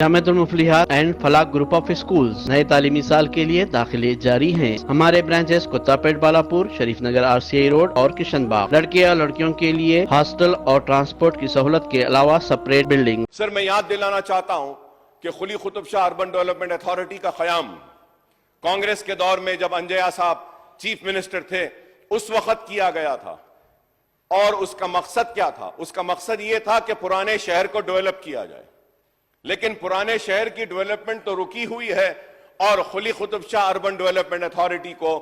Jamiatul المفلحات and فلاح group of schools نئے تعلیمی سال کے لیے داخلے جاری ہیں۔ ہمارے برانچز کتا پیٹ بالاپور، شریف نگر RCI روڈ اور کشن باغ۔ لڑکے یا لڑکیوں کے لیے ہاسٹل اور ٹرانسپورٹ کی سہولت کے علاوہ سپریٹ بلڈنگ۔ سر، میں یاد دلانا چاہتا ہوں کہ Quli Qutb Shah urban development authority کا قیام کانگریس کے دور میں جب انجیا صاحب چیف منسٹر تھے اس وقت کیا گیا تھا، اور اس کا مقصد کیا تھا؟ اس کا مقصد یہ تھا کہ پرانے شہر کو ڈیولپ کیا جائے، لیکن پرانے شہر کی ڈیولپمنٹ تو رکی ہوئی ہے اور Quli Qutb Shah urban development authority کو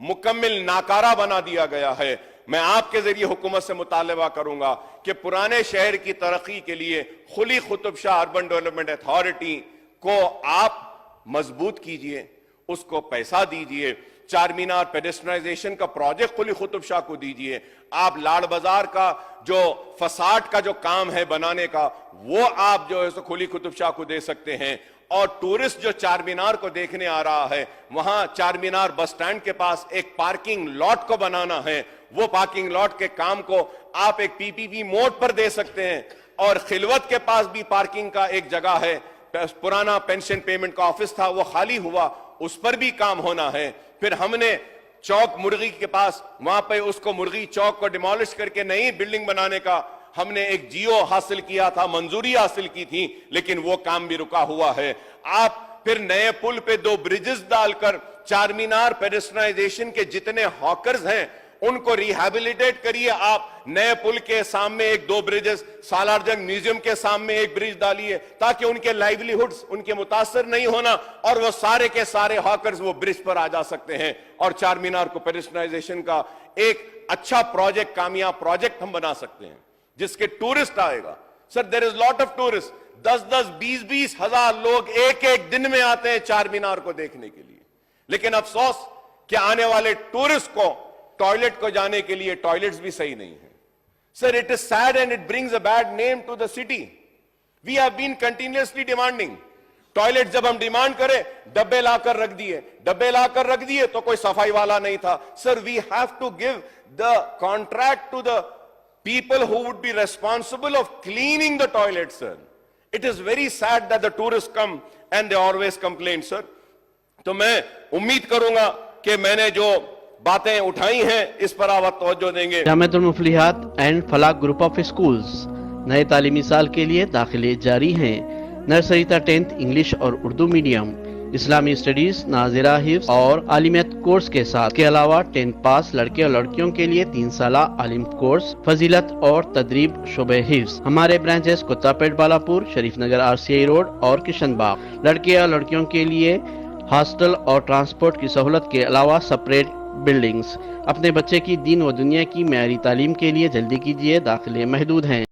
مکمل ناکارہ بنا دیا گیا ہے۔ میں آپ کے ذریعے حکومت سے مطالبہ کروں گا کہ پرانے شہر کی ترقی کے لیے Quli Qutb Shah urban development authority کو آپ مضبوط کیجئے، اس کو پیسہ دیجئے۔ چار مینار پیڈسٹرائزیشن کا پروجیکٹ قلی قطب شاہ کو دیجئے۔ آپ لاڑ بازار کا جو فساد کا جو کام ہے بنانے کا، وہ آپ جو ہے قلی قطب شاہ کو دے سکتے ہیں۔ اور ٹورسٹ جو چار مینار کو دیکھنے آ رہا ہے، وہاں چار مینار بس سٹینڈ کے پاس ایک پارکنگ لاٹ کو بنانا ہے، وہ پارکنگ لاٹ کے کام کو آپ ایک PPP موڈ پر دے سکتے ہیں۔ اور خلوت کے پاس بھی پارکنگ کا ایک جگہ ہے، پرانا پینشن پیمنٹ کا آفس تھا، وہ خالی ہوا، اس پر بھی کام ہونا ہے۔ پھر ہم نے چوک مرغی کے پاس، وہاں پہ اس کو مرغی چوک کو ڈیمالش کر کے نئی بلڈنگ بنانے کا ہم نے ایک جیو حاصل کیا تھا، منظوری حاصل کی تھی، لیکن وہ کام بھی رکا ہوا ہے۔ آپ پھر نئے پل پہ 2 برجز ڈال کر چار مینار پیڈسٹرائزیشن کے جتنے ہاکرز ہیں ان کو ریہیبلیٹیٹ کریے۔ آپ نئے پل کے سامنے 2 برجز، سالار جنگ میوزیم کے سامنے ایک برج ڈالیے تاکہ ان کے لائیولیہڈز ان کے متاثر نہیں ہونا، اور وہ سارے کے سارے ہاکرز وہ برج پر آ جا سکتے ہیں، اور چار مینار کو پیڈسٹرائزیشن کا ایک اچھا پروجیکٹ، کامیاب پروجیکٹ ہم بنا سکتے ہیں جس کے ٹورسٹ آئے گا۔ سر، there is lot of tourists، 10-20 ہزار لوگ ایک دن میں آتے ہیں چار مینار کو دیکھنے کے لیے، لیکن افسوس کہ آنے والے ٹورسٹ کو ٹوائلٹ کو جانے کے لیے ٹوائلٹس بھی صحیح نہیں ہیں۔ Sir, it is sad and it brings a bad name to the city. We have been continuously demanding. Toilet جب ہم ڈیمانڈ کریں، ڈبے لا کر رکھ دیے تو کوئی صفائی والا نہیں تھا۔ Sir, we have to give the contract to the people who would be responsible of cleaning the toilets, sir. It is very sad that the tourists come and they always complain, sir. تو میں امید کروں گا کہ میں نے جو باتیں اٹھائی ہیں اس پر آپ توجہ دیں گے۔ جامعۃ المفلحات اینڈ فلاح گروپ آف اسکولز نئے تعلیمی سال کے لیے داخلے جاری ہیں۔ نرسری تا 10th انگلش اور اردو میڈیم، اسلامی اسٹڈیز، ناظرہ حفظ اور عالمیت کورس کے ساتھ، کے علاوہ 10th پاس لڑکے اور لڑکیوں کے لیے 3 سالہ عالم کورس، فضیلت اور تدریب شعبہ حفظ۔ ہمارے برانچز کتا پیٹ بالاپور، شریف نگر RCI روڈ اور کشن باغ۔ لڑکے اور لڑکیوں کے لیے ہاسٹل اور ٹرانسپورٹ کی سہولت کے علاوہ سپریٹ بلڈنگز۔ اپنے بچے کی دین و دنیا کی معیاری تعلیم کے لیے جلدی کیجیے، داخلے محدود ہیں۔